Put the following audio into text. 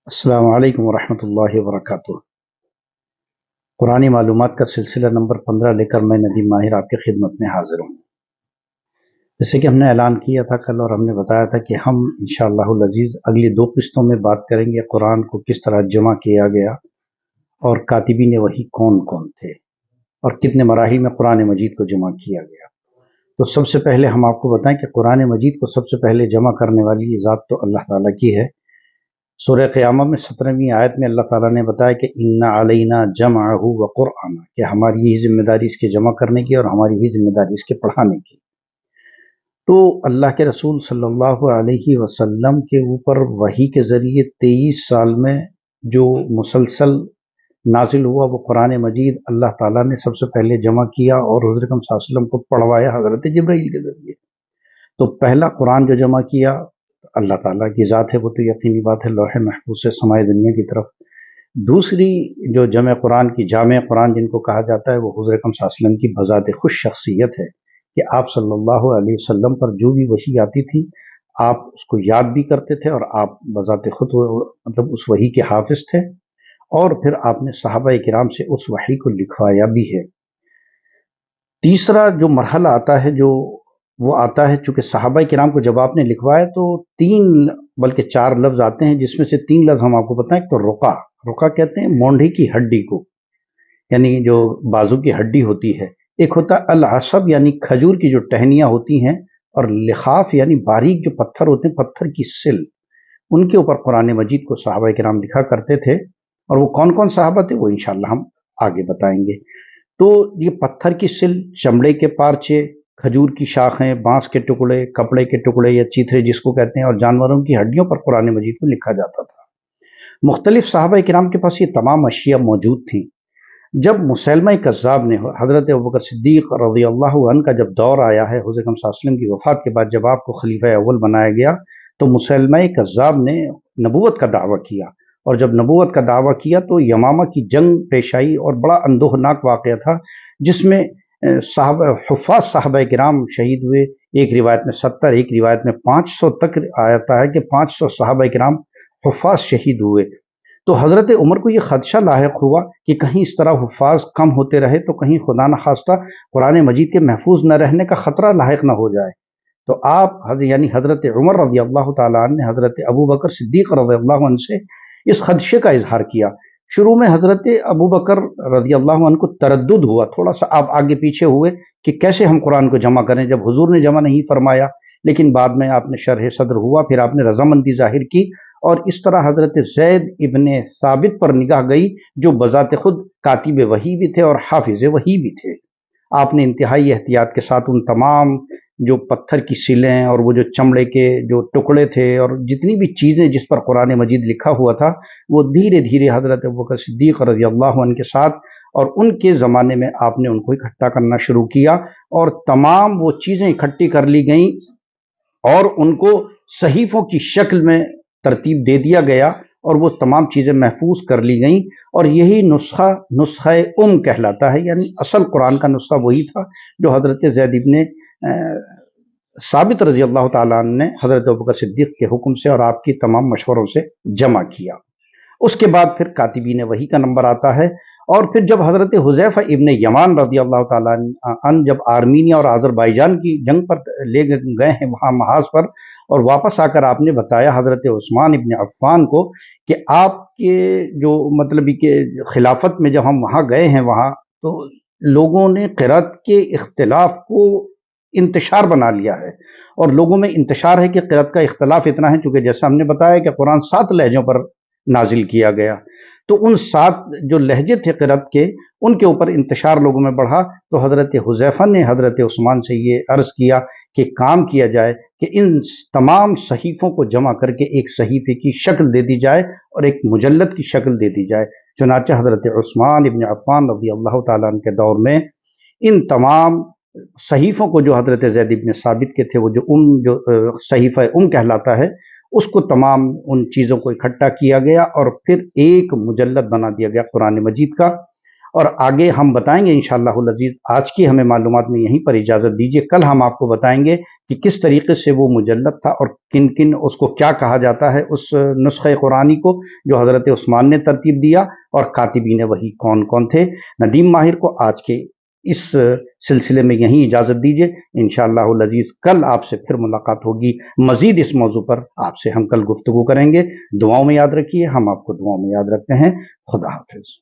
السلام علیکم ورحمۃ اللہ وبرکاتہ۔ قرآن معلومات کا سلسلہ نمبر 15 لے کر میں ندیم ماہر آپ کی خدمت میں حاضر ہوں۔ جیسے کہ ہم نے اعلان کیا تھا کل، اور ہم نے بتایا تھا کہ ہم انشاءاللہ العزیز اگلی 2 قسطوں میں بات کریں گے قرآن کو کس طرح جمع کیا گیا اور کاتبین وحی کون کون تھے اور کتنے مراحل میں قرآن مجید کو جمع کیا گیا۔ تو سب سے پہلے ہم آپ کو بتائیں کہ قرآن مجید کو سب سے پہلے جمع کرنے والی ذات تو اللہ تعالیٰ کی ہے۔ سورہ قیامہ میں 17ویں آیت میں اللہ تعالیٰ نے بتایا کہ اِنَّ عَلَيْنَا جَمْعَهُ وَقُرْآنَهُ، کہ ہماری ہی ذمہ داری اس کے جمع کرنے کی اور ہماری ہی ذمہ داری اس کے پڑھانے کی۔ تو اللہ کے رسول صلی اللہ علیہ وسلم کے اوپر وحی کے ذریعے 23 سال میں جو مسلسل نازل ہوا وہ قرآن مجید اللہ تعالیٰ نے سب سے پہلے جمع کیا اور حضرت صلی اللہ علیہ وسلم کو پڑھوایا حضرت جبرائیل کے ذریعے۔ تو پہلا قرآن جو جمع کیا اللہ تعالیٰ کی ذات ہے، وہ تو یقینی بات ہے، لوح محفوظ سے سمائے دنیا کی طرف۔ دوسری جو جمع قرآن کی جامع قرآن جن کو کہا جاتا ہے، وہ حضور اکرم صلی اللہ علیہ وسلم کی بذات خود شخصیت ہے کہ آپ صلی اللہ علیہ وسلم پر جو بھی وحی آتی تھی آپ اس کو یاد بھی کرتے تھے، اور آپ بذات خود مطلب اس وحی کے حافظ تھے، اور پھر آپ نے صحابہ کرام سے اس وحی کو لکھوایا بھی ہے۔ تیسرا جو مرحلہ آتا ہے وہ آتا ہے، چونکہ صحابہ کرام کو جب آپ نے لکھوایا تو 3 بلکہ 4 لفظ آتے ہیں، جس میں سے 3 لفظ ہم آپ کو بتائیں۔ تو رقا کہتے ہیں مونڈھی کی ہڈی کو، یعنی جو بازو کی ہڈی ہوتی ہے۔ ایک ہوتا ہے العصب، یعنی کھجور کی جو ٹہنیاں ہوتی ہیں، اور لخاف یعنی باریک جو پتھر ہوتے ہیں، پتھر کی سل، ان کے اوپر قرآن مجید کو صحابہ کرام لکھا کرتے تھے۔ اور وہ کون کون صحابہ تھے وہ انشاءاللہ ہم آگے بتائیں گے۔ تو یہ پتھر کی سل، چمڑے کے پارچے، کھجور کی شاخیں، بانس کے ٹکڑے، کپڑے کے ٹکڑے یا چیتھرے جس کو کہتے ہیں، اور جانوروں کی ہڈیوں پر قرآن مجید کو لکھا جاتا تھا۔ مختلف صحابہ کرام کے پاس یہ تمام اشیاء موجود تھیں۔ جب مسیلمہ کذاب نے، حضرت ابوبکر صدیق رضی اللہ عنہ کا جب دور آیا ہے، حضرت صلی اللہ علیہ وسلم کی وفات کے بعد جب آپ کو خلیفہ اول بنایا گیا، تو مسیلمہ کذاب نے نبوت کا دعویٰ کیا، اور جب نبوت کا دعویٰ کیا تو یمامہ کی جنگ پیش آئی، اور بڑا اندوہناک واقعہ تھا جس میں حفاظ صحابہ کرام شہید ہوئے۔ ایک روایت میں 70، ایک روایت میں 500 تک آتا ہے کہ 500 صحابہ کرام حفاظ شہید ہوئے۔ تو حضرت عمر کو یہ خدشہ لاحق ہوا کہ کہیں اس طرح حفاظ کم ہوتے رہے تو کہیں خدا نخواستہ قرآن مجید کے محفوظ نہ رہنے کا خطرہ لاحق نہ ہو جائے۔ تو آپ یعنی حضرت عمر رضی اللہ تعالیٰ عنہ نے حضرت ابوبکر صدیق رضی اللہ عنہ سے اس خدشے کا اظہار کیا۔ شروع میں حضرت ابوبکر رضی اللہ عنہ کو تردد ہوا، تھوڑا سا آپ آگے پیچھے ہوئے کہ کیسے ہم قرآن کو جمع کریں جب حضور نے جمع نہیں فرمایا، لیکن بعد میں آپ نے شرح صدر ہوا، پھر آپ نے رضامندی ظاہر کی، اور اس طرح حضرت زید ابن ثابت پر نگاہ گئی جو بذات خود کاتب وحی بھی تھے اور حافظ وحی بھی تھے۔ آپ نے انتہائی احتیاط کے ساتھ ان تمام جو پتھر کی سلیں اور وہ جو چمڑے کے جو ٹکڑے تھے اور جتنی بھی چیزیں جس پر قرآن مجید لکھا ہوا تھا، وہ دھیرے دھیرے حضرت ابوبکر صدیق رضی اللہ عنہ کے ساتھ اور ان کے زمانے میں آپ نے ان کو اکٹھا کرنا شروع کیا، اور تمام وہ چیزیں اکٹھی کر لی گئیں اور ان کو صحیفوں کی شکل میں ترتیب دے دیا گیا، اور وہ تمام چیزیں محفوظ کر لی گئیں۔ اور یہی نسخہ کہلاتا ہے، یعنی اصل قرآن کا نسخہ وہی تھا جو حضرت زید ابن ثابت رضی اللہ تعالیٰ عنہ نے حضرت ابوبکر صدیق کے حکم سے اور آپ کی تمام مشوروں سے جمع کیا۔ اس کے بعد پھر کاتبین وحی کا نمبر آتا ہے، اور پھر جب حضرت حذیفہ ابن یمان رضی اللہ تعالیٰ عنہ جب آرمینیا اور آذربائیجان کی جنگ پر لے گئے ہیں وہاں محاذ پر، اور واپس آ کر آپ نے بتایا حضرت عثمان ابن عفان کو کہ آپ کے جو مطلب کہ خلافت میں جب ہم وہاں گئے ہیں، وہاں تو لوگوں نے قرأت کے اختلاف کو انتشار بنا لیا ہے، اور لوگوں میں انتشار ہے کہ قرأت کا اختلاف اتنا ہے، چونکہ جیسا ہم نے بتایا کہ قرآن 7 لہجوں پر نازل کیا گیا، تو ان 7 جو لہجے تھے قرأت کے، ان کے اوپر انتشار لوگوں میں بڑھا۔ تو حضرت حذیفہ نے حضرت عثمان سے یہ عرض کیا کہ کام کیا جائے کہ ان تمام صحیفوں کو جمع کر کے ایک صحیفے کی شکل دے دی جائے اور ایک مجلد کی شکل دے دی جائے۔ چنانچہ حضرت عثمان ابن عفان رضی اللہ تعالیٰ عنہ کے دور میں ان تمام صحیفوں کو جو حضرت زید ابن ثابت کے تھے، وہ جو صحیفہ کہلاتا ہے، اس کو تمام ان چیزوں کو اکٹھا کیا گیا اور پھر ایک مجلد بنا دیا گیا قرآن مجید کا۔ اور آگے ہم بتائیں گے انشاءاللہ العزیز. آج کی ہمیں معلومات میں یہیں پر اجازت دیجیے. کل ہم آپ کو بتائیں گے کہ کس طریقے سے وہ مجلد تھا اور کن کن اس کو کیا کہا جاتا ہے اس نسخہ قرآنی کو جو حضرت عثمان نے ترتیب دیا، اور کاتبین وحی کون کون تھے. ندیم ماہر کو آج کے اس سلسلے میں یہیں اجازت دیجیے. انشاءاللہ العزیز کل آپ سے پھر ملاقات ہوگی. مزید اس موضوع پر آپ سے ہم کل گفتگو کریں گے. دعاؤں میں یاد رکھیے، ہم آپ کو دعاؤں میں یاد رکھتے ہیں. خدا حافظ.